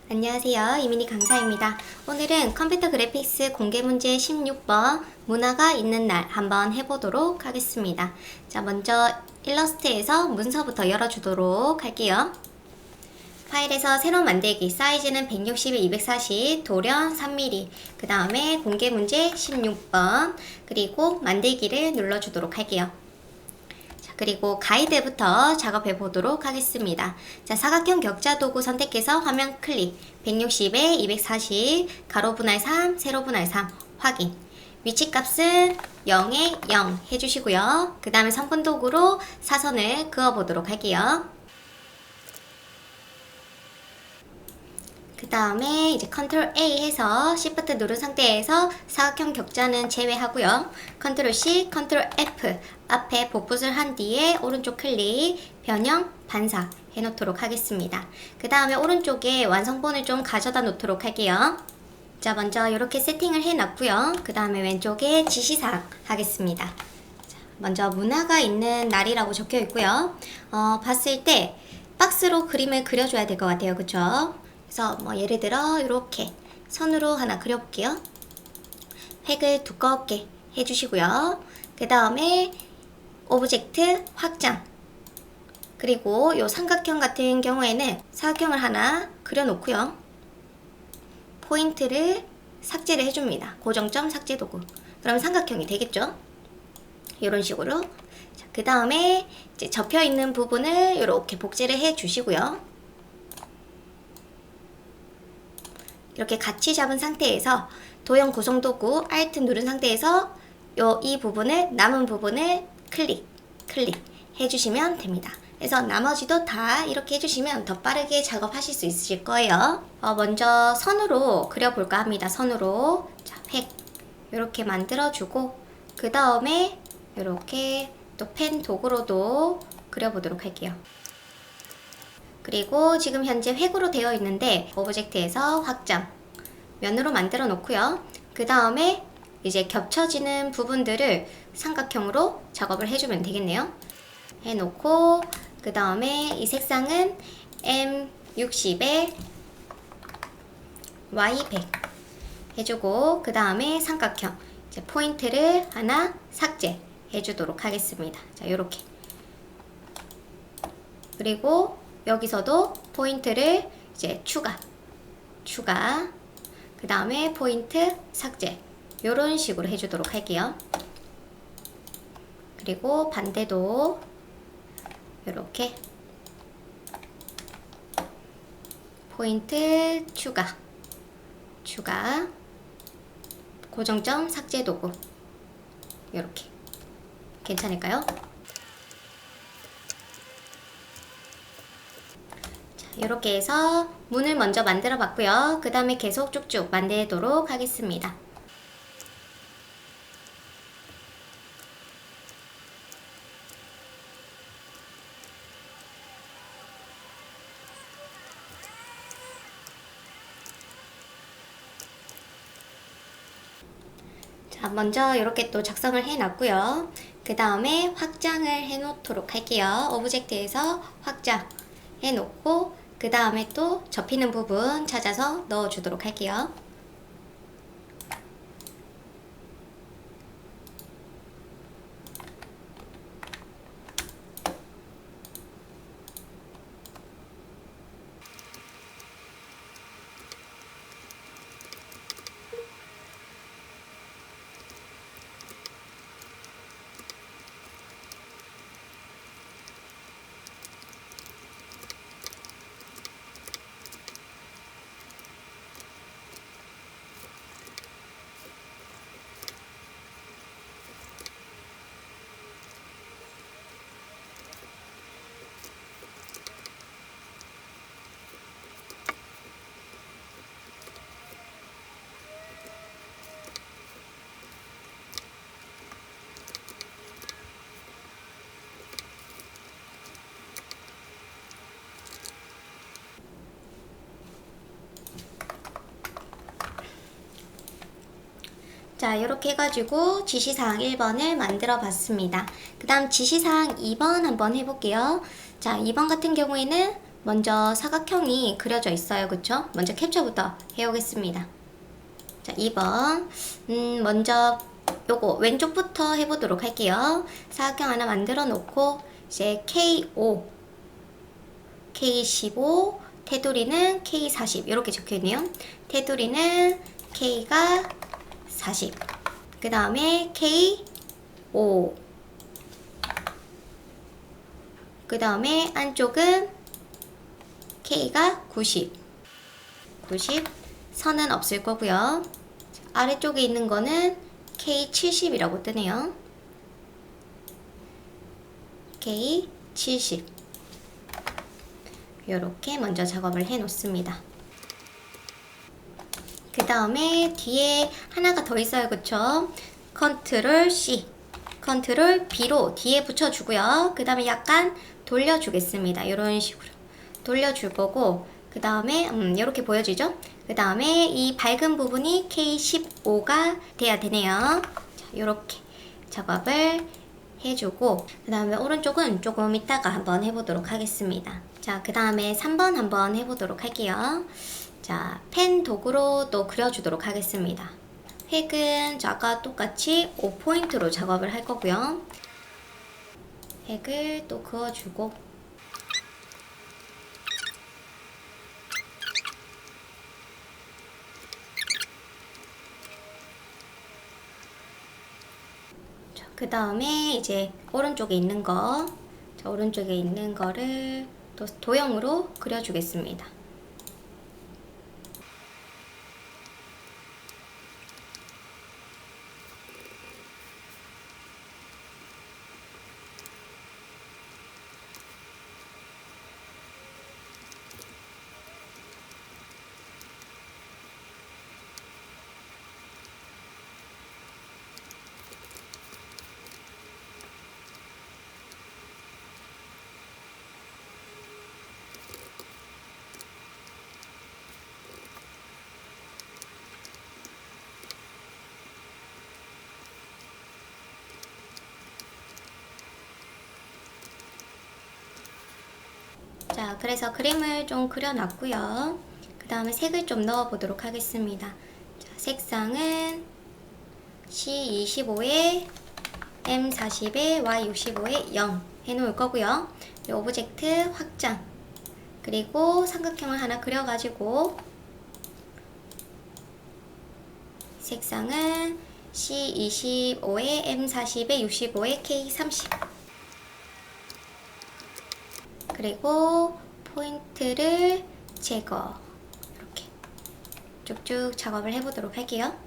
안녕하세요. 이민희 강사입니다. 오늘은 컴퓨터 그래픽스 공개 문제 16번 문화가 있는 날 한번 해보도록 하겠습니다. 자, 먼저 일러스트에서 문서부터 열어주도록 할게요. 파일에서 새로 만들기 사이즈는 161, 240, 돌연 3mm, 그 다음에 공개 문제 16번, 그리고 만들기를 눌러주도록 할게요. 그리고 가이드부터 작업해 보도록 하겠습니다. 자, 사각형 격자 도구 선택해서 화면 클릭, 160에 240, 가로 분할 3, 세로 분할 3 확인. 위치 값은 0에 0 해주시고요. 그 다음에 선분 도구로 사선을 그어 보도록 할게요. 그 다음에 이제 컨트롤 A 해서 Shift 누른 상태에서 사각형 격자는 제외하고요. 컨트롤 C, 컨트롤 F 앞에 복붙을 한 뒤에 오른쪽 클릭, 변형, 반사 해놓도록 하겠습니다. 그 다음에 오른쪽에 완성본을 좀 가져다 놓도록 할게요. 자, 먼저 이렇게 세팅을 해놨고요. 그 다음에 왼쪽에 지시사항 하겠습니다. 자, 먼저 문화가 있는 날이라고 적혀 있고요. 봤을 때 박스로 그림을 그려줘야 될 것 같아요. 그쵸? 그래서 뭐 예를 들어 이렇게 선으로 하나 그려볼게요. 획을 두껍게 해주시고요. 그 다음에 오브젝트 확장, 그리고 이 삼각형 같은 경우에는 사각형을 하나 그려놓고요. 포인트를 삭제를 해줍니다. 고정점 삭제 도구. 그럼 삼각형이 되겠죠? 이런 식으로. 그 다음에 이제 접혀있는 부분을 이렇게 복제를 해주시고요. 이렇게 같이 잡은 상태에서 도형 구성 도구 Alt 누른 상태에서 이 부분을, 남은 부분을 클릭 해주시면 됩니다. 그래서 나머지도 다 이렇게 해주시면 더 빠르게 작업하실 수 있으실 거예요. 먼저 선으로 그려볼까 합니다. 선으로. 자, 획 이렇게 만들어주고, 그 다음에 이렇게 또 펜 도구로도 그려보도록 할게요. 그리고 지금 현재 획으로 되어 있는데 오브젝트에서 확장 면으로 만들어 놓고요. 그 다음에 이제 겹쳐지는 부분들을 삼각형으로 작업을 해주면 되겠네요. 해놓고 그 다음에 이 색상은 M60에 Y100 해주고, 그 다음에 삼각형 이제 포인트를 하나 삭제 해주도록 하겠습니다. 자, 요렇게. 그리고 여기서도 포인트를 이제 추가, 그 다음에 포인트 삭제, 요런 식으로 해주도록 할게요. 그리고 반대도 이렇게 포인트 추가, 고정점 삭제 도구, 이렇게. 괜찮을까요? 이렇게 해서 문을 먼저 만들어 봤고요. 그 다음에 계속 쭉쭉 만들도록 하겠습니다. 자, 먼저 이렇게 또 작성을 해 놨고요. 그 다음에 확장을 해 놓도록 할게요. 오브젝트에서 확장 해 놓고, 그 다음에 또 접히는 부분 찾아서 넣어 주도록 할게요. 자, 이렇게 해가지고 지시사항 1번을 만들어 봤습니다. 그 다음 지시사항 2번 한번 해볼게요. 자, 2번 같은 경우에는 먼저 사각형이 그려져 있어요. 그쵸? 먼저 캡처부터 해오겠습니다. 자, 2번. 먼저 요거 왼쪽부터 해보도록 할게요. 사각형 하나 만들어 놓고 이제 K5, K15, 테두리는 K40 이렇게 적혀있네요. 테두리는 K가 40, 그 다음에 K5, 그 다음에 안쪽은 K가 90, 선은 없을 거고요. 아래쪽에 있는 거는 K70이라고 뜨네요. K70 이렇게 먼저 작업을 해 놓습니다. 그 다음에 뒤에 하나가 더 있어요. 그쵸? 컨트롤 C, 컨트롤 B로 뒤에 붙여주고요. 그 다음에 약간 돌려주겠습니다. 이런 식으로 돌려줄 거고, 그 다음에 이렇게 보여지죠? 그 다음에 이 밝은 부분이 K15가 돼야 되네요. 자, 이렇게 작업을 해주고, 그 다음에 오른쪽은 조금 이따가 한번 해보도록 하겠습니다. 자, 그 다음에 3번 한번 해보도록 할게요. 자, 펜 도구로 또 그려주도록 하겠습니다. 획은 아까 똑같이 5포인트로 작업을 할 거고요. 획을 또 그어주고, 그 다음에 이제 오른쪽에 있는 거, 자, 오른쪽에 있는 거를 또 도형으로 그려주겠습니다. 자, 그래서 그림을 좀 그려놨고요. 그 다음에 색을 좀 넣어보도록 하겠습니다. 자, 색상은 C25에 M40에 Y65에 0 해놓을 거고요. 오브젝트 확장, 그리고 삼각형을 하나 그려가지고 색상은 C25에 M40에 65에 K30, 그리고 포인트를 제거, 이렇게 쭉쭉 작업을 해보도록 할게요.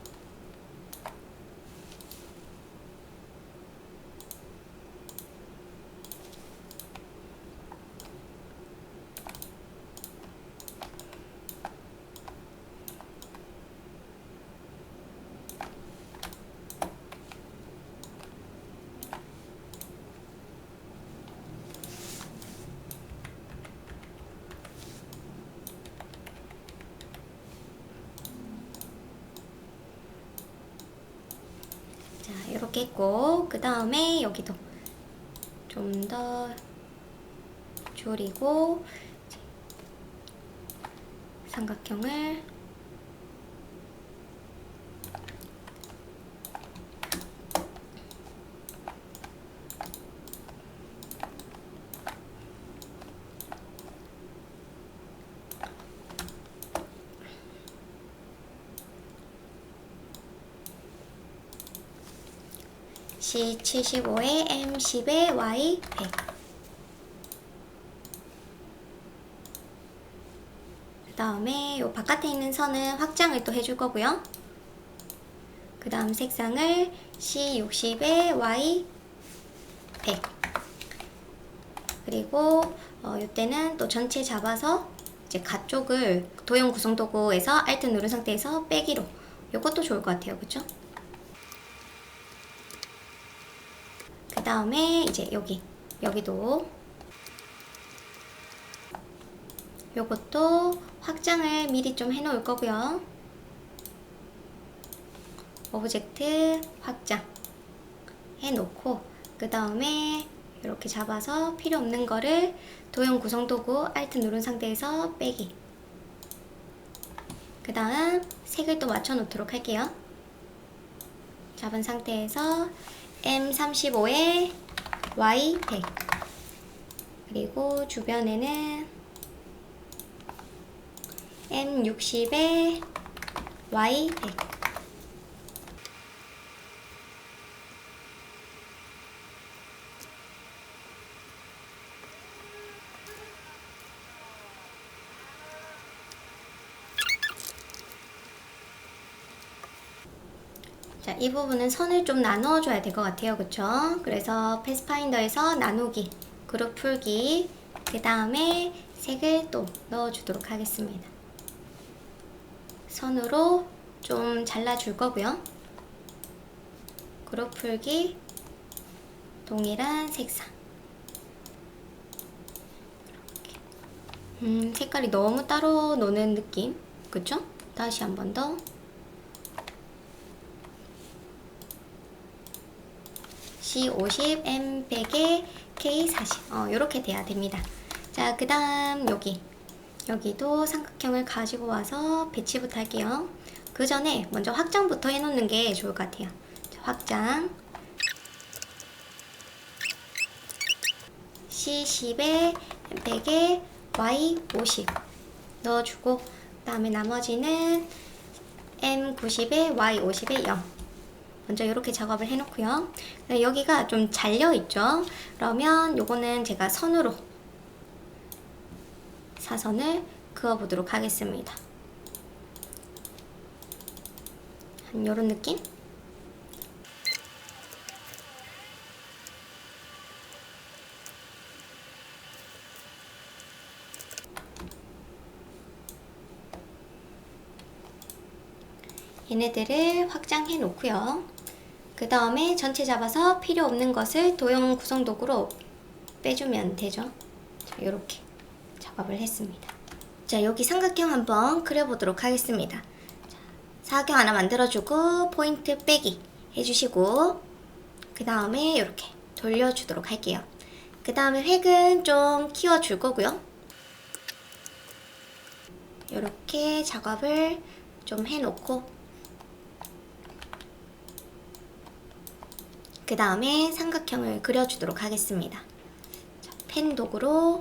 이렇게 했고, 그 다음에 여기도 좀 더 줄이고 삼각형을 C75에 M10에 Y100, 그 다음에 요 바깥에 있는 선은 확장을 또 해줄 거고요. 그 다음 색상을 C60에 Y100, 그리고 이때는 또 전체 잡아서 이제 가쪽을 도형 구성 도구에서 Alt 누른 상태에서 빼기로, 요것도 좋을 것 같아요. 그쵸? 그 다음에 이제 여기도 요것도 확장을 미리 좀 해놓을 거고요. 오브젝트 확장 해놓고, 그 다음에 이렇게 잡아서 필요 없는 거를 도형 구성 도구 Alt 누른 상태에서 빼기. 그 다음 색을 또 맞춰 놓도록 할게요. 잡은 상태에서 M35에 Y100, 그리고 주변에는 M60에 Y100. 자, 이 부분은 선을 좀 나누어줘야 될 것 같아요. 그쵸? 그래서 패스파인더에서 나누기, 그룹 풀기, 그 다음에 색을 또 넣어주도록 하겠습니다. 선으로 좀 잘라줄 거고요. 그룹 풀기, 동일한 색상. 이렇게. 색깔이 너무 따로 노는 느낌. 그쵸? 다시 한 번 더. C50, M100에 K40. 요렇게 돼야 됩니다. 자, 그 다음 여기도 삼각형을 가지고 와서 배치부터 할게요. 그 전에 먼저 확장부터 해놓는 게 좋을 것 같아요. 자, 확장. C10에 M100에 Y50 넣어주고, 그 다음에 나머지는 M90에 Y50에 0. 먼저 이렇게 작업을 해놓고요. 여기가 좀 잘려있죠? 그러면 요거는 제가 선으로 사선을 그어보도록 하겠습니다. 한 요런 느낌? 얘네들을 확장해 놓고요. 그 다음에 전체 잡아서 필요 없는 것을 도형 구성 도구로 빼주면 되죠. 자, 이렇게 작업을 했습니다. 자, 여기 삼각형 한번 그려보도록 하겠습니다. 자, 사각형 하나 만들어주고 포인트 빼기 해주시고, 그 다음에 이렇게 돌려주도록 할게요. 그 다음에 획은 좀 키워줄 거고요. 이렇게 작업을 좀 해놓고, 그 다음에 삼각형을 그려주도록 하겠습니다. 자, 펜 도구로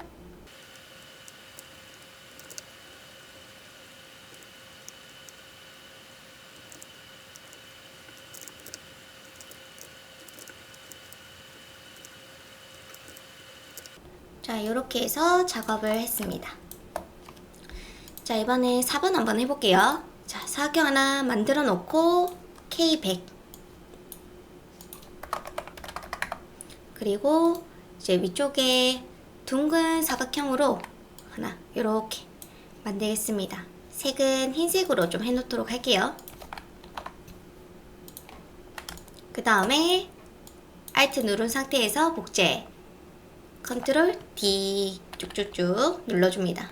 자, 이렇게 해서 작업을 했습니다. 자, 이번에 4번 한번 해볼게요. 자, 사각형 하나 만들어 놓고 K100, 그리고 이제 위쪽에 둥근 사각형으로 하나 이렇게 만들겠습니다. 색은 흰색으로 좀 해놓도록 할게요. 그 다음에 Alt 누른 상태에서 복제, 컨트롤 D 쭉쭉쭉 눌러줍니다.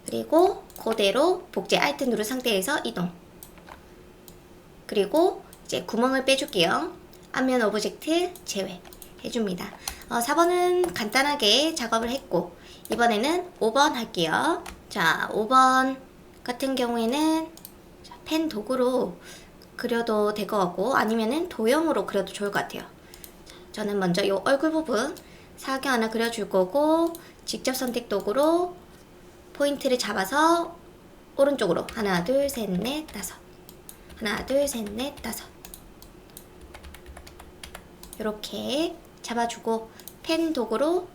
그리고 그대로 복제 Alt 누른 상태에서 이동. 그리고 이제 구멍을 빼줄게요. 앞면 오브젝트 제외 해줍니다. 4번은 간단하게 작업을 했고, 이번에는 5번 할게요. 자, 5번 같은 경우에는 펜 도구로 그려도 될 것 같고, 아니면은 도형으로 그려도 좋을 것 같아요. 저는 먼저 이 얼굴 부분 사각형 하나 그려줄 거고, 직접 선택 도구로 포인트를 잡아서 오른쪽으로 하나, 둘, 셋, 넷, 다섯. 하나, 둘, 셋, 넷, 다섯. 이렇게 잡아주고 펜 도구로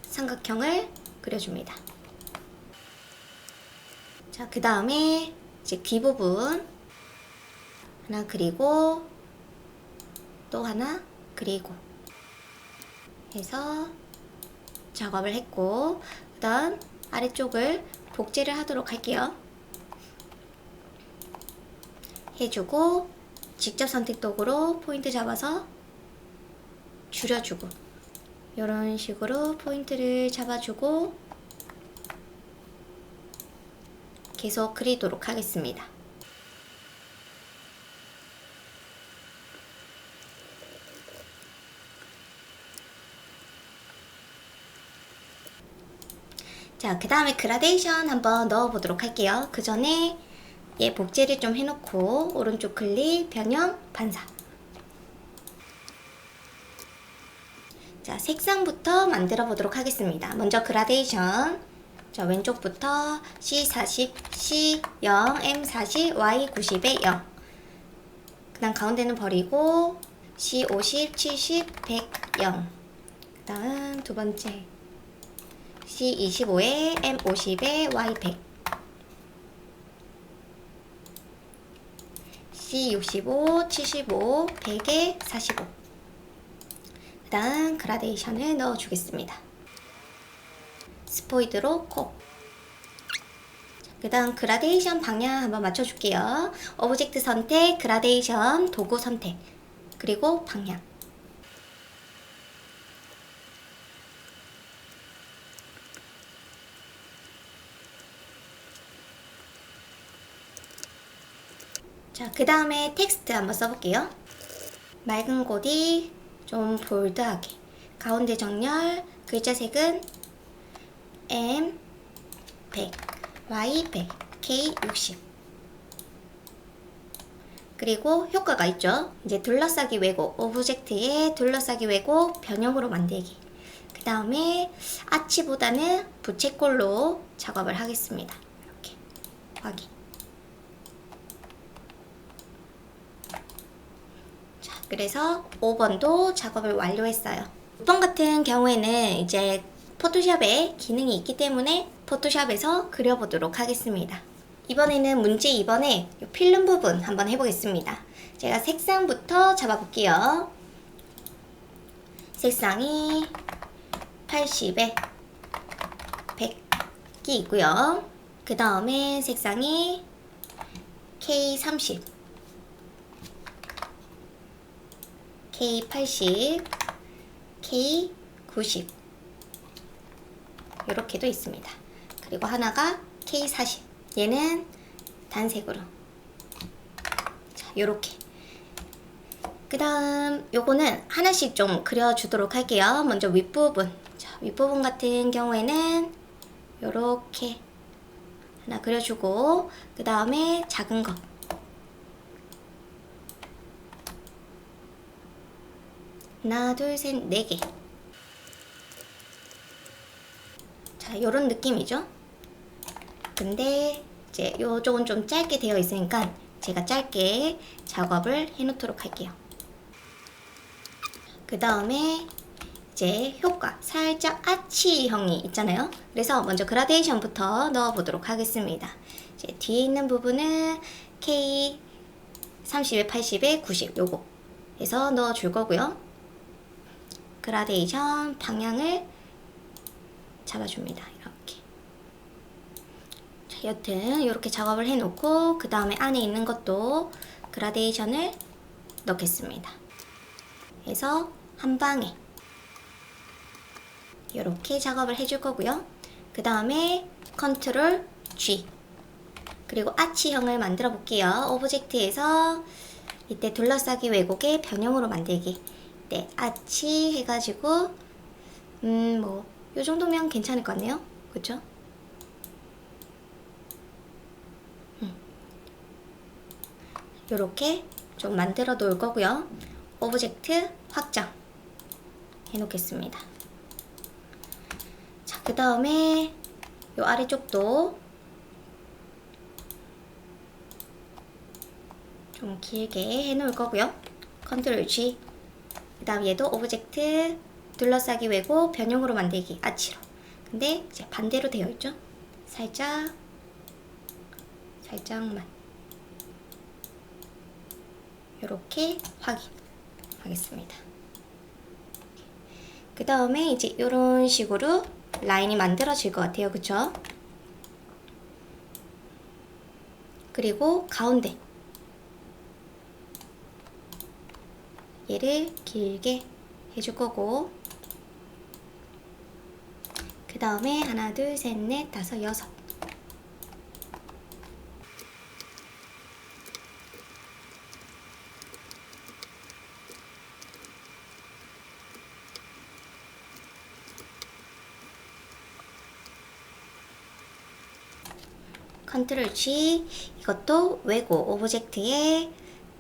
삼각형을 그려줍니다. 자, 그 다음에 이제 귀 부분 하나 그리고 또 하나 그리고 해서 작업을 했고, 그 다음 아래쪽을 복제를 하도록 할게요. 해주고 직접 선택 도구로 포인트 잡아서 줄여주고, 이런 식으로 포인트를 잡아주고 계속 그리도록 하겠습니다. 자, 그 다음에 그라데이션 한번 넣어보도록 할게요. 그 전에 얘 복제를 좀 해놓고 오른쪽 클릭, 변형, 반사. 자, 색상부터 만들어 보도록 하겠습니다. 먼저 그라데이션. 자, 왼쪽부터 C40, C0, M40, Y90에 0. 그 다음 가운데는 버리고 C50, 70, 100, 0. 그 다음 두 번째 C25에 M50에 Y100. C65, 75, 100에 45. 그 다음 그라데이션을 넣어주겠습니다. 스포이드로 코. 그 다음 그라데이션 방향 한번 맞춰줄게요. 오브젝트 선택, 그라데이션, 도구 선택, 그리고 방향. 자, 그 다음에 텍스트 한번 써볼게요. 맑은 고디, 좀 볼드하게. 가운데 정렬, 글자 색은 M 100, Y 100, K 60. 그리고 효과가 있죠. 이제 둘러싸기 왜곡, 오브젝트에 둘러싸기 왜곡, 변형으로 만들기. 그 다음에 아치보다는 부채꼴로 작업을 하겠습니다. 이렇게 확인. 자, 그래서 5번도 작업을 완료했어요. 6번 같은 경우에는 이제 포토샵에 기능이 있기 때문에 포토샵에서 그려보도록 하겠습니다. 이번에는 문제 2번에 필름 부분 한번 해보겠습니다. 제가 색상부터 잡아볼게요. 색상이 80에 100이 있고요. 그 다음에 색상이 K30, K80, K90 이렇게도 있습니다. 그리고 하나가 K40, 얘는 단색으로. 자, 요렇게. 그 다음 요거는 하나씩 좀 그려주도록 할게요. 먼저 윗부분. 자, 윗부분 같은 경우에는 요렇게 하나 그려주고, 그 다음에 작은 거 하나, 둘, 셋, 네 개. 자, 요런 느낌이죠. 근데 이제 요쪽은 좀 짧게 되어 있으니까 제가 짧게 작업을 해 놓도록 할게요. 그 다음에 이제 효과, 살짝 아치형이 있잖아요. 그래서 먼저 그라데이션부터 넣어 보도록 하겠습니다. 이제 뒤에 있는 부분은 K 30에 80에 90 요거 해서 넣어 줄 거고요. 그라데이션 방향을 잡아줍니다. 이렇게. 자, 여튼 이렇게 작업을 해놓고 그 다음에 안에 있는 것도 그라데이션을 넣겠습니다. 그래서 한 방에 이렇게 작업을 해줄 거고요. 그 다음에 컨트롤 G, 그리고 아치형을 만들어 볼게요. 오브젝트에서 이때 둘러싸기 왜곡의 변형으로 만들기. 네, 아치 해가지고 뭐 요 정도면 괜찮을 것 같네요. 그쵸? 요렇게 좀 만들어 놓을 거고요. 오브젝트 확장 해 놓겠습니다. 자, 그 다음에 요 아래쪽도 좀 길게 해 놓을 거고요. 컨트롤 G. 그 다음 얘도 오브젝트 둘러싸기 왜곡 변형으로 만들기 아치로. 근데 이제 반대로 되어 있죠. 살짝만 이렇게 확인하겠습니다. 그 다음에 이제 이런 식으로 라인이 만들어질 것 같아요. 그쵸? 그리고 가운데 얘를 길게 해줄 거고, 그 다음에 하나, 둘, 셋, 넷, 다섯, 여섯. 컨트롤 G. 이것도 왜곡, 오브젝트의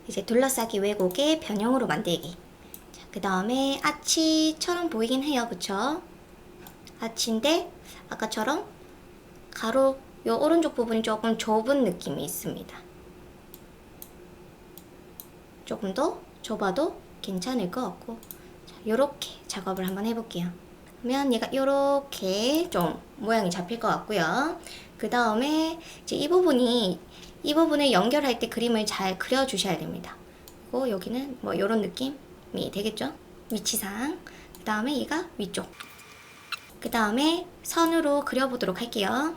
이제 둘러싸기 왜곡의 변형으로 만들기. 그 다음에 아치처럼 보이긴 해요. 그쵸? 아치인데 아까처럼 가로 요 오른쪽 부분이 조금 좁은 느낌이 있습니다. 조금 더 좁아도 괜찮을 것 같고, 자, 요렇게 작업을 한번 해볼게요. 그러면 얘가 요렇게 좀 모양이 잡힐 것 같고요. 그 다음에 이제 이 부분을 연결할 때 그림을 잘 그려주셔야 됩니다. 그리고 여기는 뭐 요런 느낌이 되겠죠? 위치상. 그 다음에 얘가 위쪽. 그 다음에 선으로 그려보도록 할게요.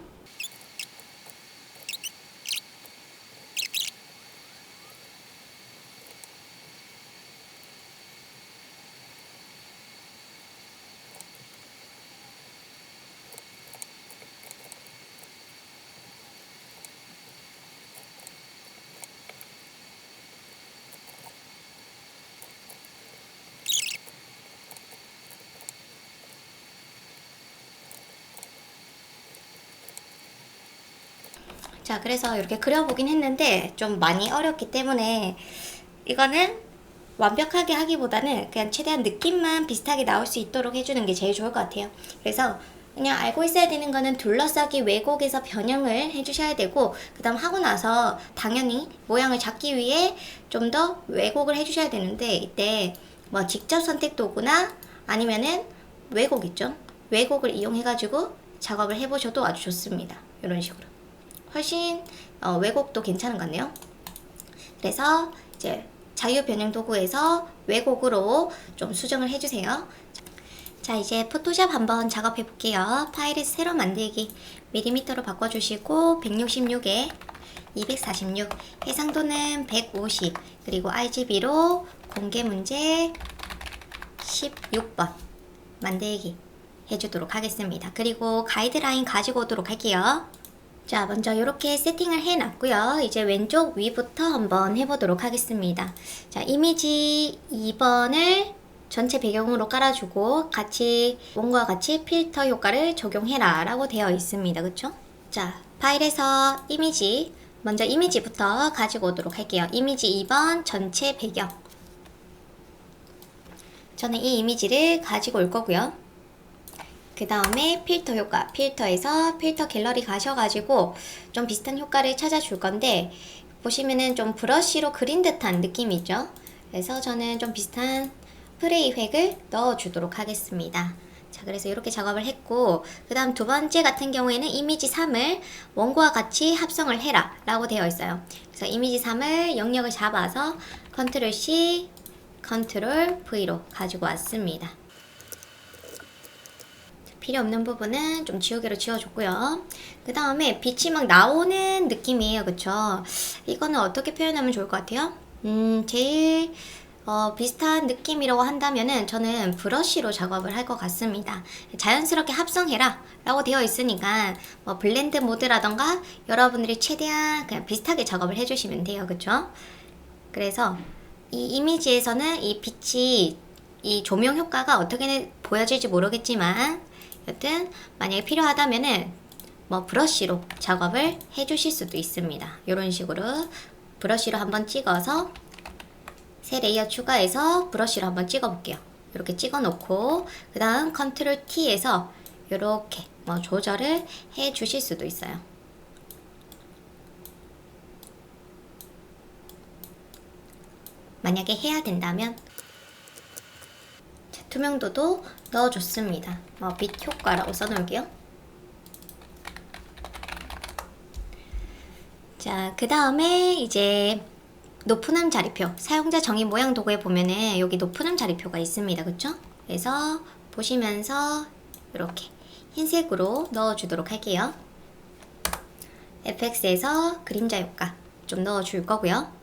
자, 그래서 이렇게 그려보긴 했는데 좀 많이 어렵기 때문에 이거는 완벽하게 하기보다는 그냥 최대한 느낌만 비슷하게 나올 수 있도록 해주는 게 제일 좋을 것 같아요. 그래서 그냥 알고 있어야 되는 거는 둘러싸기 왜곡에서 변형을 해주셔야 되고, 그 다음 하고 나서 당연히 모양을 잡기 위해 좀 더 왜곡을 해주셔야 되는데, 이때 뭐 직접 선택 도구나 아니면은 왜곡 있죠? 왜곡을 이용해가지고 작업을 해보셔도 아주 좋습니다. 이런 식으로. 훨씬 왜곡도 괜찮은 것 같네요. 그래서 이제 자유 변형 도구에서 왜곡으로 좀 수정을 해주세요. 자, 이제 포토샵 한번 작업해 볼게요. 파일에서 새로 만들기 밀리미터로 바꿔주시고 166에 246, 해상도는 150, 그리고 RGB로 공개 문제 16번 만들기 해주도록 하겠습니다. 그리고 가이드라인 가지고 오도록 할게요. 자, 먼저 이렇게 세팅을 해놨고요. 이제 왼쪽 위부터 한번 해보도록 하겠습니다. 자, 이미지 2번을 전체 배경으로 깔아주고 같이 원과 같이 필터 효과를 적용해라 라고 되어 있습니다. 그쵸? 자, 파일에서 이미지, 먼저 이미지부터 가지고 오도록 할게요. 이미지 2번 전체 배경. 저는 이 이미지를 가지고 올 거고요. 그 다음에 필터 효과, 필터에서 필터 갤러리 가셔가지고 좀 비슷한 효과를 찾아줄 건데, 보시면은 좀 브러쉬로 그린 듯한 느낌이 있죠? 그래서 저는 좀 비슷한 프레이 획을 넣어주도록 하겠습니다. 자, 그래서 이렇게 작업을 했고, 그 다음 두 번째 같은 경우에는 이미지 3을 원고와 같이 합성을 해라 라고 되어 있어요. 그래서 이미지 3을 영역을 잡아서 컨트롤 C, 컨트롤 V로 가지고 왔습니다. 필요 없는 부분은 좀 지우개로 지워줬고요. 그 다음에 빛이 막 나오는 느낌이에요. 그쵸? 이거는 어떻게 표현하면 좋을 것 같아요? 제일 비슷한 느낌이라고 한다면은 저는 브러쉬로 작업을 할 것 같습니다. 자연스럽게 합성해라 라고 되어 있으니까 뭐 블렌드 모드라던가 여러분들이 최대한 그냥 비슷하게 작업을 해주시면 돼요. 그쵸? 그래서 이 이미지에서는 이 빛이 이 조명 효과가 어떻게 보여질지 모르겠지만, 여튼 만약에 필요하다면은 뭐 브러쉬로 작업을 해주실 수도 있습니다. 이런 식으로 브러쉬로 한번 찍어서 새 레이어 추가해서 브러쉬로 한번 찍어 볼게요. 이렇게 찍어 놓고 그 다음 컨트롤 T에서 이렇게 뭐 조절을 해 주실 수도 있어요. 만약에 해야 된다면. 자, 투명도도 넣어줬습니다. 빛 효과라고 써놓을게요. 자, 그 다음에 이제 높은음 자리표, 사용자 정의 모양 도구에 보면은 여기 높은음 자리표가 있습니다. 그쵸? 그래서 보시면서 이렇게 흰색으로 넣어주도록 할게요. FX에서 그림자 효과 좀 넣어줄 거고요.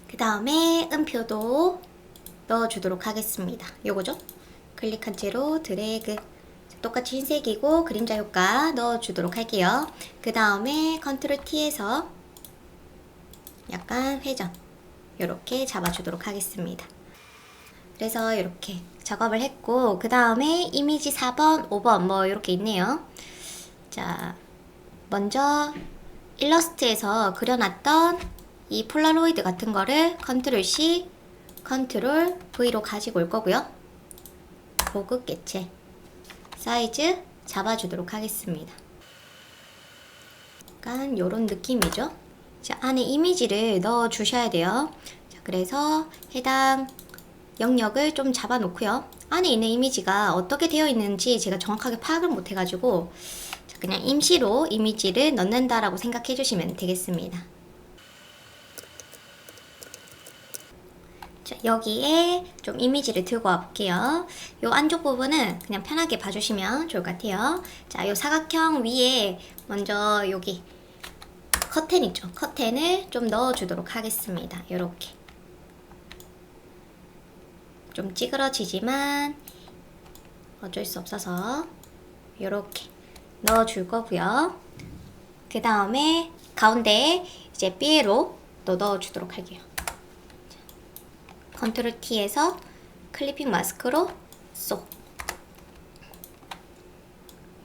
그 다음에 음표도 넣어주도록 하겠습니다. 요거죠? 클릭한 채로 드래그, 똑같이 흰색이고 그림자 효과 넣어주도록 할게요. 그 다음에 컨트롤 T에서 약간 회전 이렇게 잡아주도록 하겠습니다. 그래서 이렇게 작업을 했고, 그 다음에 이미지 4번, 5번 뭐 이렇게 있네요. 자, 먼저 일러스트에서 그려놨던 이 폴라로이드 같은 거를 컨트롤 C, 컨트롤 V로 가지고 올 거고요. 고급 개체 사이즈 잡아주도록 하겠습니다. 약간 요런 느낌이죠. 자, 안에 이미지를 넣어 주셔야 돼요. 자, 그래서 해당 영역을 좀 잡아 놓고요. 안에 있는 이미지가 어떻게 되어 있는지 제가 정확하게 파악을 못 해가지고 그냥 임시로 이미지를 넣는다라고 생각해 주시면 되겠습니다. 자, 여기에 좀 이미지를 들고 와 볼게요. 요 안쪽 부분은 그냥 편하게 봐주시면 좋을 것 같아요. 자, 요 사각형 위에 먼저 여기 커튼 있죠? 커튼을 좀 넣어주도록 하겠습니다. 요렇게. 좀 찌그러지지만 어쩔 수 없어서 요렇게 넣어줄 거고요. 그 다음에 가운데에 이제 삐에로 또 넣어주도록 할게요. 컨트롤 T에서 클리핑 마스크로 쏙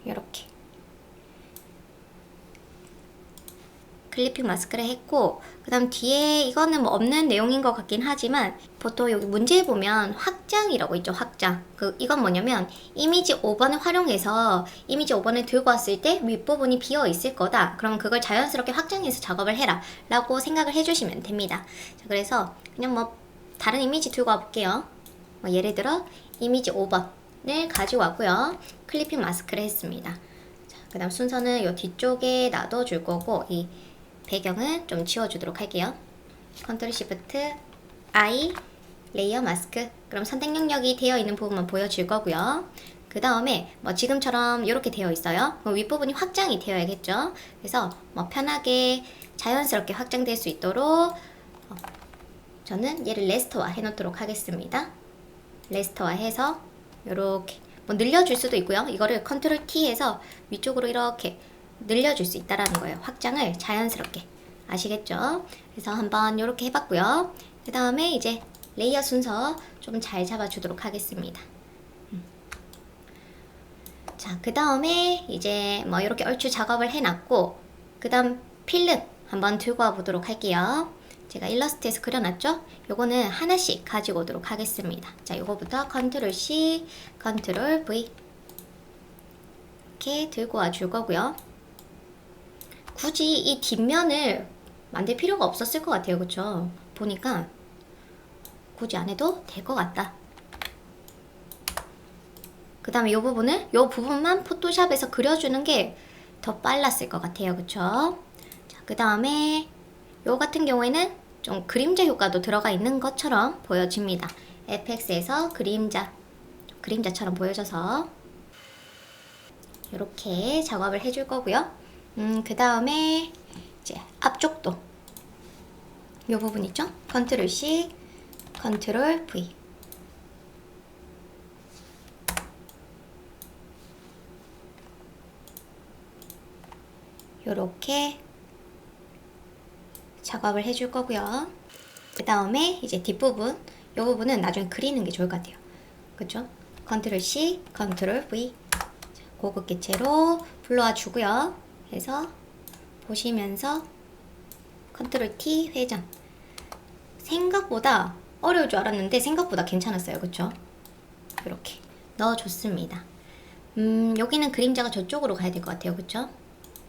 이렇게 클리핑 마스크를 했고, 그 다음 뒤에 이거는 뭐 없는 내용인 것 같긴 하지만 보통 여기 문제에 보면 확장이라고 있죠. 확장. 이건 뭐냐면 이미지 5번을 활용해서 이미지 5번을 들고 왔을 때 윗부분이 비어 있을 거다. 그럼 그걸 자연스럽게 확장해서 작업을 해라 라고 생각을 해주시면 됩니다. 자, 그래서 그냥 뭐 다른 이미지 들고 와볼게요. 뭐 예를 들어 이미지 5번을 가지고 왔고요. 클리핑 마스크를 했습니다. 그 다음 순서는 이 뒤쪽에 놔둬줄 거고, 이 배경은 좀 지워주도록 할게요. 컨트롤 시프트 I 레이어 마스크. 그럼 선택 영역이 되어 있는 부분만 보여줄 거고요. 그 다음에 뭐 지금처럼 이렇게 되어 있어요. 윗부분이 확장이 되어야겠죠. 그래서 뭐 편하게 자연스럽게 확장될 수 있도록 저는 얘를 레스터화 해놓도록 하겠습니다. 레스터화 해서 이렇게 뭐 늘려줄 수도 있고요. 이거를 컨트롤 T해서 위쪽으로 이렇게 늘려줄 수 있다라는 거예요. 확장을 자연스럽게. 아시겠죠? 그래서 한번 이렇게 해봤고요. 그 다음에 이제 레이어 순서 좀 잘 잡아주도록 하겠습니다. 자, 그 다음에 이제 뭐 이렇게 얼추 작업을 해놨고, 그 다음 필름 한번 들고 와 보도록 할게요. 제가 일러스트에서 그려놨죠? 요거는 하나씩 가지고 오도록 하겠습니다. 자, 요거부터 컨트롤 C, 컨트롤 V 이렇게 들고 와 줄 거고요. 굳이 이 뒷면을 만들 필요가 없었을 것 같아요. 그쵸? 보니까 굳이 안 해도 될 것 같다. 그 다음에 요 부분만 포토샵에서 그려주는 게 더 빨랐을 것 같아요. 그쵸? 자, 그 다음에 요 같은 경우에는 좀 그림자 효과도 들어가 있는 것처럼 보여집니다. FX에서 그림자처럼 보여져서 이렇게 작업을 해줄 거고요. 그 다음에 이제 앞쪽도 요 부분 있죠? 컨트롤 C, 컨트롤 V 요렇게 작업을 해줄 거고요. 그 다음에 이제 뒷부분, 이 부분은 나중에 그리는 게 좋을 것 같아요. 그쵸? 컨트롤 C, 컨트롤 V 고급 개체로 불러와 주고요. 해서 보시면서 컨트롤 T 회전. 생각보다 어려울 줄 알았는데 생각보다 괜찮았어요. 그쵸? 이렇게 넣어줬습니다. 여기는 그림자가 저쪽으로 가야 될 것 같아요. 그쵸?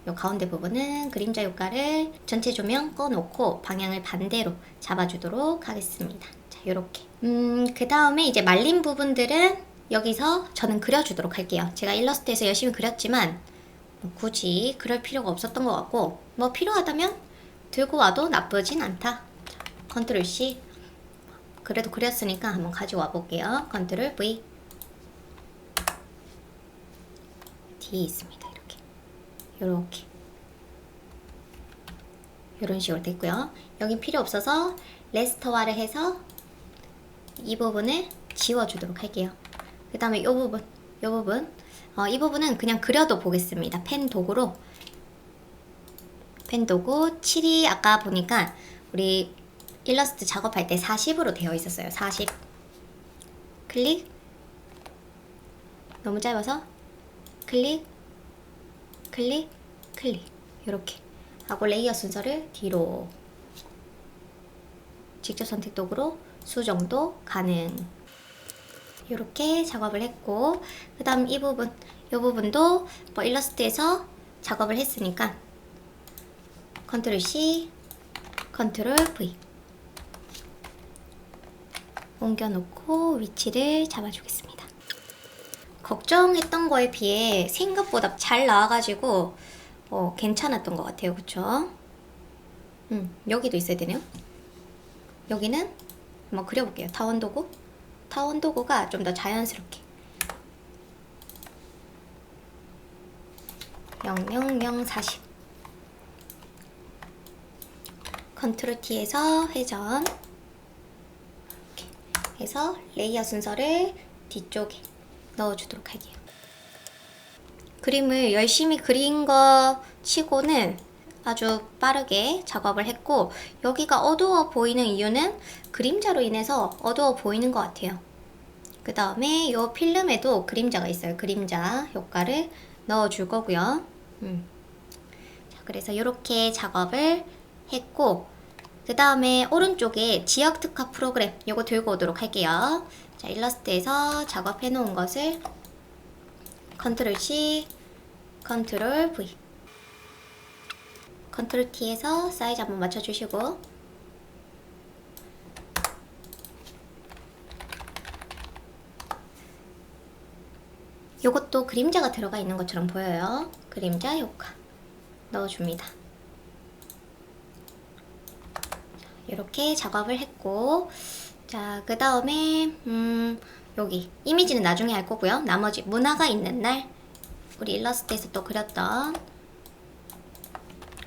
요 가운데 부분은 그림자 효과를 전체 조명 꺼놓고 방향을 반대로 잡아주도록 하겠습니다. 자, 요렇게. 그 다음에 이제 말린 부분들은 여기서 저는 그려주도록 할게요. 제가 일러스트에서 열심히 그렸지만 뭐 굳이 그럴 필요가 없었던 것 같고, 뭐 필요하다면 들고 와도 나쁘진 않다. 자, 컨트롤 C. 그래도 그렸으니까 한번 가지고 와 볼게요. 컨트롤 V. 뒤에 있습니다. 요렇게 요런 식으로 됐고요. 여긴 필요 없어서 레스터화를 해서 이 부분을 지워주도록 할게요. 그 다음에 요 부분 이 부분은 그냥 그려도 보겠습니다. 펜 도구 7이 아까 보니까 우리 일러스트 작업할 때 40으로 되어 있었어요. 40 클릭, 너무 짧아서 클릭 클릭, 클릭 이렇게 하고 레이어 순서를 뒤로 직접 선택 도구로 수정도 가능. 이렇게 작업을 했고 그 다음 이 부분도 뭐 일러스트에서 작업을 했으니까 컨트롤 C, 컨트롤 V 옮겨놓고 위치를 잡아주겠습니다. 걱정했던 거에 비해 생각보다 잘 나와가지고 괜찮았던 것 같아요. 그쵸? 여기도 있어야 되네요. 여기는 한번 그려볼게요. 타원 도구가 좀 더 자연스럽게 00040 컨트롤 T에서 회전 이렇게 해서 레이어 순서를 뒤쪽에 넣어주도록 할게요. 그림을 열심히 그린 거 치고는 아주 빠르게 작업을 했고 여기가 어두워 보이는 이유는 그림자로 인해서 어두워 보이는 것 같아요. 그 다음에 이 필름에도 그림자가 있어요. 그림자 효과를 넣어줄 거고요. 자, 그래서 이렇게 작업을 했고 그 다음에 오른쪽에 지역 특화 프로그램 요거 들고 오도록 할게요. 자, 일러스트에서 작업해 놓은 것을 컨트롤 C, 컨트롤 V 컨트롤 T에서 사이즈 한번 맞춰주시고 요것도 그림자가 들어가 있는 것처럼 보여요. 그림자 효과 넣어줍니다. 이렇게 작업을 했고 자, 그 다음에 여기 이미지는 나중에 할 거고요. 나머지 문화가 있는 날 우리 일러스트에서 또 그렸던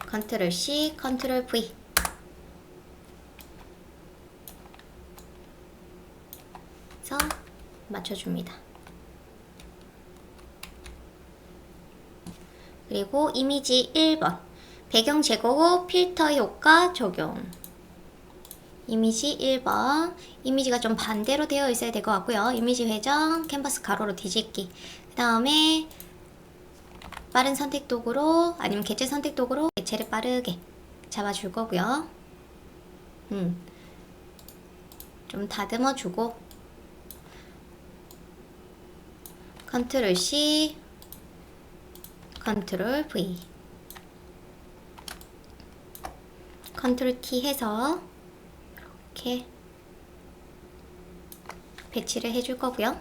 컨트롤 C, 컨트롤 V 그래서 맞춰줍니다. 그리고 이미지 1번 배경 제거 후 필터 효과 적용. 이미지 1번 이미지가 좀 반대로 되어 있어야 될 것 같고요. 이미지 회전, 캔버스 가로로 뒤집기. 그 다음에 빠른 선택 도구로 아니면 개체 선택 도구로 개체를 빠르게 잡아줄 거고요. 좀 다듬어 주고 컨트롤 C, 컨트롤 V 컨트롤 T 해서 이렇게 배치를 해줄 거고요.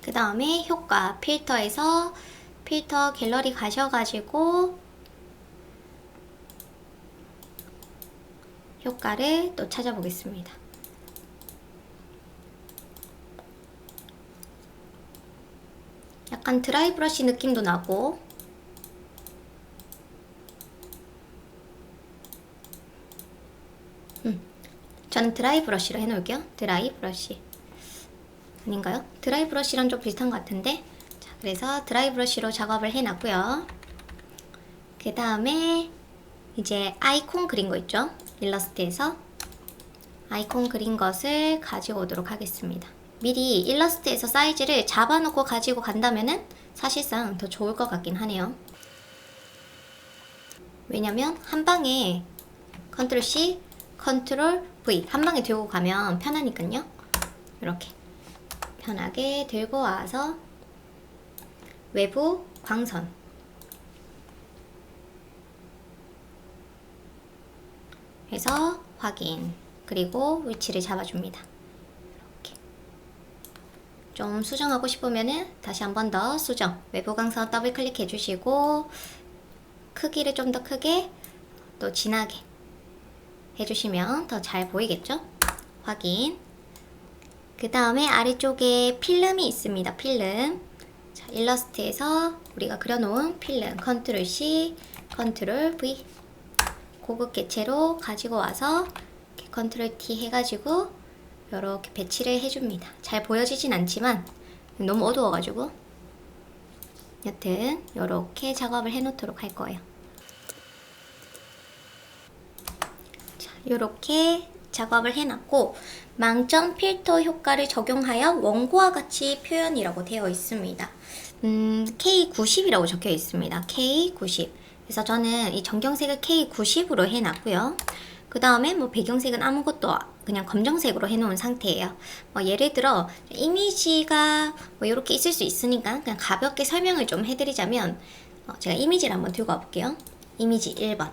그 다음에 효과 필터에서 필터 갤러리 가셔가지고 효과를 또 찾아보겠습니다. 약간 드라이 브러쉬 느낌도 나고 저는 드라이 브러쉬로 해놓을게요. 드라이 브러쉬 아닌가요? 드라이 브러쉬랑 좀 비슷한 것 같은데 자, 그래서 드라이 브러쉬로 작업을 해놨고요. 그 다음에 이제 아이콘 그린 거 있죠? 일러스트에서 아이콘 그린 것을 가지고 오도록 하겠습니다. 미리 일러스트에서 사이즈를 잡아놓고 가지고 간다면은 사실상 더 좋을 것 같긴 하네요. 왜냐면 한 방에 컨트롤 C, 컨트롤 V 한 방에 들고 가면 편하니까요. 이렇게 편하게 들고 와서 외부 광선 해서 확인 그리고 위치를 잡아줍니다. 이렇게 좀 수정하고 싶으면은 다시 한 번 더 수정 외부 광선 더블 클릭해 주시고 크기를 좀 더 크게 또 진하게 해주시면 더 잘 보이겠죠? 확인. 그 다음에 아래쪽에 필름이 있습니다. 필름. 자, 일러스트에서 우리가 그려놓은 필름 컨트롤 C, 컨트롤 V 고급 개체로 가지고 와서 이렇게 컨트롤 T 해가지고 이렇게 배치를 해줍니다. 잘 보여지진 않지만 너무 어두워가지고 여튼 이렇게 작업을 해놓도록 할 거예요. 이렇게 작업을 해놨고 망점 필터 효과를 적용하여 원고와 같이 표현이라고 되어 있습니다. K90이라고 적혀 있습니다. K90. 그래서 저는 이 전경색을 K90으로 해놨고요. 그 다음에 뭐 배경색은 아무것도 그냥 검정색으로 해놓은 상태예요. 뭐 예를 들어 이미지가 뭐 이렇게 있을 수 있으니까 그냥 가볍게 설명을 좀 해드리자면 제가 이미지를 한번 들고 와볼게요. 이미지 1번.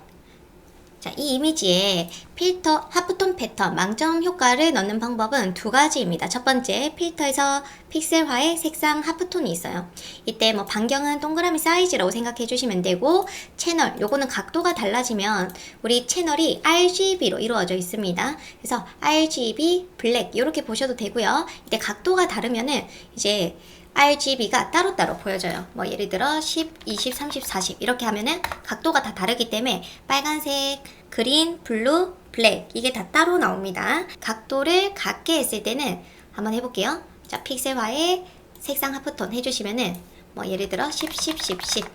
자, 이 이미지에 필터, 하프톤 패턴, 망점 효과를 넣는 방법은 두 가지입니다. 첫 번째, 필터에서 픽셀화의 색상 하프톤이 있어요. 이때 뭐 반경은 동그라미 사이즈라고 생각해 주시면 되고, 채널, 요거는 각도가 달라지면 우리 채널이 RGB로 이루어져 있습니다. 그래서 RGB, 블랙 이렇게 보셔도 되고요. 이때 각도가 다르면은 이제 RGB가 따로따로 보여져요. 뭐 예를 들어 10, 20, 30, 40 이렇게 하면은 각도가 다 다르기 때문에 빨간색, 그린, 블루, 블랙 이게 다 따로 나옵니다. 각도를 같게 했을 때는 한번 해볼게요. 자, 픽셀화의 색상 하프톤 해주시면은 뭐 예를 들어 10, 10, 10, 10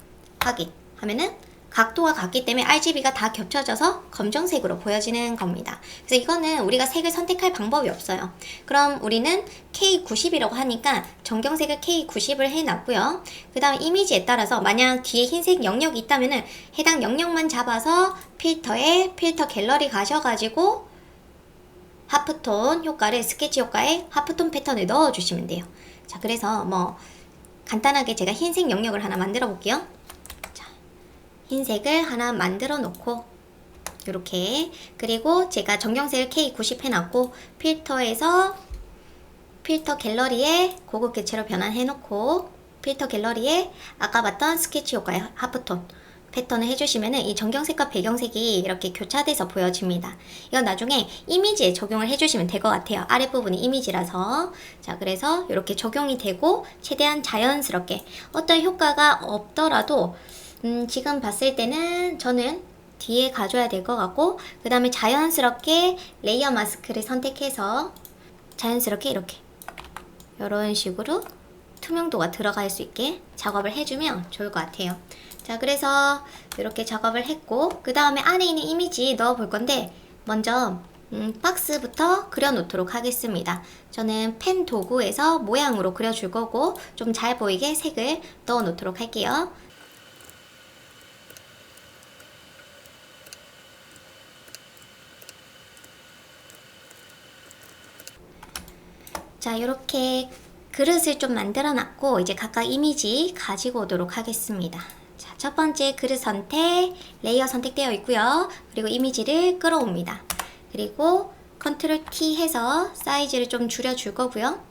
확인 하면은 각도가 같기 때문에 RGB가 다 겹쳐져서 검정색으로 보여지는 겁니다. 그래서 이거는 우리가 색을 선택할 방법이 없어요. 그럼 우리는 K90이라고 하니까 전경색을 K90을 해놨고요. 그 다음 이미지에 따라서 만약 뒤에 흰색 영역이 있다면 해당 영역만 잡아서 필터에 필터 갤러리 가셔가지고 하프톤 효과를 스케치 효과에 하프톤 패턴을 넣어주시면 돼요. 자, 그래서 뭐 간단하게 제가 흰색 영역을 하나 만들어 볼게요. 흰색을 하나 만들어 놓고 이렇게 그리고 제가 전경색을 K90 해놨고 필터에서 필터 갤러리에 고급 개체로 변환해 놓고 필터 갤러리에 아까 봤던 스케치 효과의 하프톤 패턴을 해주시면은 이 전경색과 배경색이 이렇게 교차돼서 보여집니다. 이건 나중에 이미지에 적용을 해주시면 될 것 같아요. 아랫부분이 이미지라서. 자, 그래서 이렇게 적용이 되고 최대한 자연스럽게 어떤 효과가 없더라도 지금 봤을 때는 저는 뒤에 가져야 될 것 같고 그 다음에 자연스럽게 레이어 마스크를 선택해서 자연스럽게 이렇게 이런 식으로 투명도가 들어갈 수 있게 작업을 해주면 좋을 것 같아요. 자, 그래서 이렇게 작업을 했고 그 다음에 안에 있는 이미지 넣어 볼 건데 먼저 박스부터 그려놓도록 하겠습니다. 저는 펜 도구에서 모양으로 그려줄 거고 좀 잘 보이게 색을 넣어 놓도록 할게요. 자, 이렇게 그릇을 좀 만들어 놨고 이제 각각 이미지 가지고 오도록 하겠습니다. 자, 첫 번째 그릇 선택, 레이어 선택되어 있고요. 그리고 이미지를 끌어옵니다. 그리고 컨트롤 T 해서 사이즈를 좀 줄여 줄 거고요.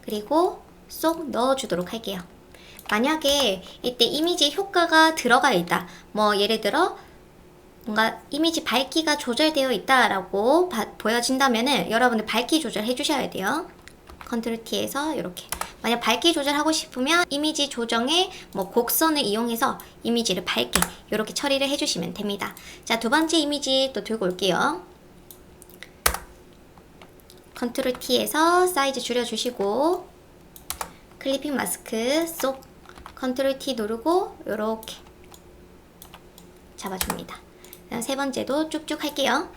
그리고 쏙 넣어 주도록 할게요. 만약에 이때 이미지 효과가 들어가 있다. 뭐 예를 들어 뭔가 이미지 밝기가 조절되어 있다라고 보여진다면은 여러분들 밝기 조절해 주셔야 돼요. 컨트롤 T에서 이렇게 만약 밝기 조절하고 싶으면 이미지 조정에 뭐 곡선을 이용해서 이미지를 밝게 이렇게 처리를 해주시면 됩니다. 자, 두 번째 이미지 또 들고 올게요. 컨트롤 T에서 사이즈 줄여주시고 클리핑 마스크 쏙 컨트롤 T 누르고 이렇게 잡아줍니다. 그다음 세 번째도 쭉쭉 할게요.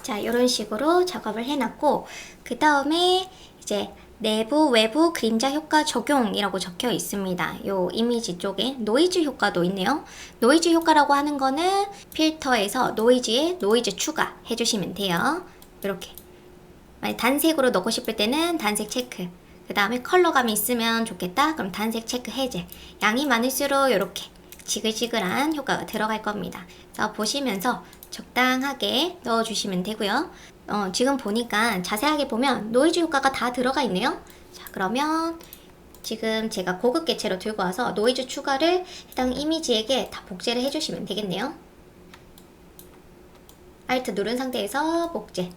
자, 이런 식으로 작업을 해놨고 그 다음에 이제 내부 외부 그림자 효과 적용이라고 적혀 있습니다. 요 이미지 쪽에 노이즈 효과도 있네요. 노이즈 효과라고 하는 거는 필터에서 노이즈에 노이즈 추가 해주시면 돼요. 이렇게 만약 단색으로 넣고 싶을 때는 단색 체크, 그 다음에 컬러감이 있으면 좋겠다 그럼 단색 체크 해제, 양이 많을수록 이렇게 지글지글한 효과가 들어갈 겁니다. 그래서 보시면서 적당하게 넣어주시면 되고요. 지금 보니까 자세하게 보면 노이즈 효과가 다 들어가 있네요. 자, 그러면 지금 제가 고급 개체로 들고 와서 노이즈 추가를 해당 이미지에게 다 복제를 해주시면 되겠네요. Alt 누른 상태에서 복제.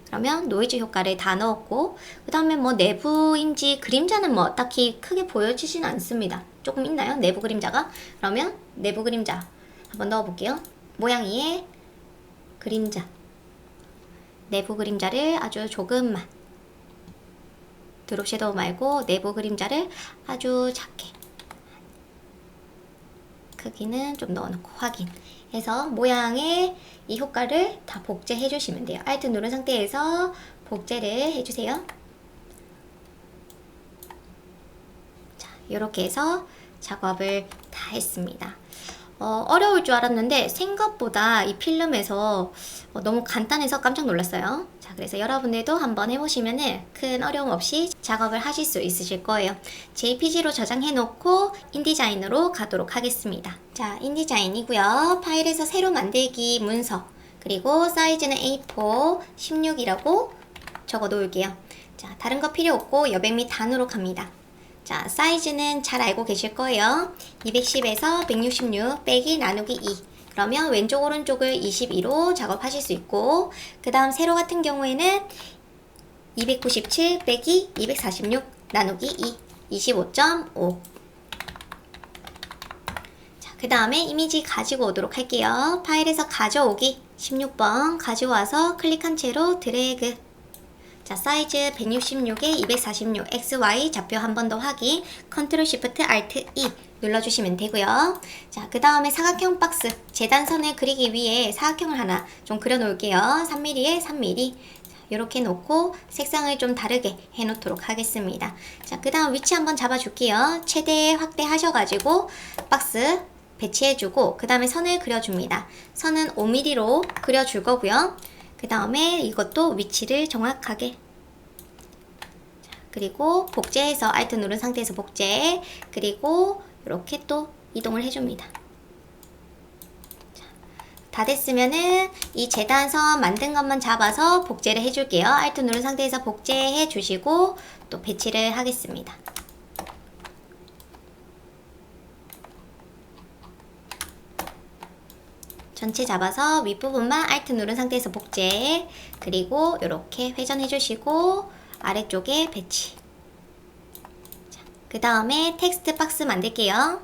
그러면 노이즈 효과를 다 넣었고 그 다음에 뭐 내부인지 그림자는 뭐 딱히 크게 보여지진 않습니다. 조금 있나요? 내부 그림자가? 그러면 내부 그림자 한번 넣어볼게요. 모양 위에 그림자, 내부 그림자를 아주 조금만, 드롭 섀도우 말고 내부 그림자를 아주 작게 크기는 좀 넣어놓고 확인 해서 모양의 이 효과를 다 복제해 주시면 돼요. Alt 누른 상태에서 복제를 해주세요. 자, 이렇게 해서 작업을 다 했습니다. 어려울 줄 알았는데 생각보다 이 필름에서 너무 간단해서 깜짝 놀랐어요. 자, 그래서 여러분들도 한번 해보시면은 큰 어려움 없이 작업을 하실 수 있으실 거예요. JPG로 저장해 놓고 인디자인으로 가도록 하겠습니다. 자, 인디자인이고요. 파일에서 새로 만들기 문서, 그리고 사이즈는 A4 16이라고 적어 놓을게요. 자, 다른 거 필요 없고 여백 및 단으로 갑니다. 자, 사이즈는 잘 알고 계실 거예요. 210에서 166 빼기 나누기 2. 그러면 왼쪽 오른쪽을 22로 작업하실 수 있고, 그 다음 세로 같은 경우에는 297 빼기 246 나누기 2. 25.5. 자, 그 다음에 이미지 가지고 오도록 할게요. 파일에서 가져오기 16번 가져와서 클릭한 채로 드래그. 자, 사이즈 166에 246 XY 좌표 한 번 더 확인, 컨트롤 쉬프트 알트 E 눌러주시면 되고요. 자, 그 다음에 사각형 박스 재단선을 그리기 위해 사각형을 하나 좀 그려 놓을게요. 3mm에 3mm 이렇게 놓고 색상을 좀 다르게 해 놓도록 하겠습니다. 자, 그 다음 위치 한번 잡아 줄게요. 최대 확대 하셔가지고 박스 배치해주고, 그 다음에 선을 그려줍니다. 선은 5mm로 그려줄 거고요. 그 다음에 이것도 위치를 정확하게, 그리고 복제해서 Alt 누른 상태에서 복제, 그리고 이렇게 또 이동을 해줍니다. 자, 다 됐으면은 이 재단선 만든 것만 잡아서 복제를 해줄게요. Alt 누른 상태에서 복제해 주시고 또 배치를 하겠습니다. 전체 잡아서 윗부분만 Alt 누른 상태에서 복제, 그리고 이렇게 회전해 주시고 아래쪽에 배치. 그 다음에 텍스트 박스 만들게요.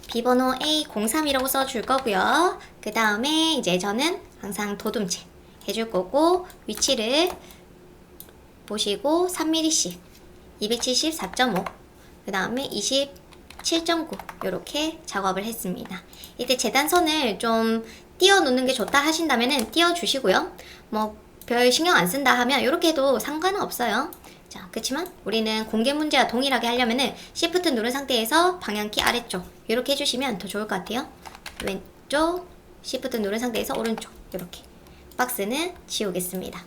비번호 A03이라고 써줄 거고요. 그 다음에 이제 저는 항상 도둠체 해줄 거고, 위치를 보시고 3mm씩 274.5, 그 다음에 27.9 이렇게 작업을 했습니다. 이때 재단선을 좀 띄워 놓는 게 좋다 하신다면은 띄워 주시고요. 뭐 별 신경 안 쓴다 하면 이렇게 해도 상관은 없어요. 자, 그렇지만 우리는 공개 문제와 동일하게 하려면은 Shift 누른 상태에서 방향키 아래쪽 이렇게 해주시면 더 좋을 것 같아요. 왼쪽, Shift 누른 상태에서 오른쪽 이렇게. 박스는 지우겠습니다.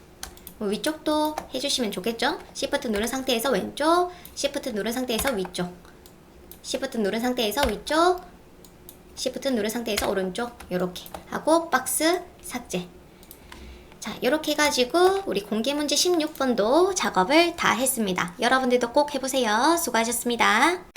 뭐 위쪽도 해주시면 좋겠죠? Shift 누른 상태에서 왼쪽, Shift 누른 상태에서 위쪽, Shift 누른 상태에서 위쪽, Shift 누른 상태에서 오른쪽 이렇게 하고 박스 삭제. 자, 이렇게 해가지고 우리 공개문제 16번도 작업을 다 했습니다. 여러분들도 꼭 해보세요. 수고하셨습니다.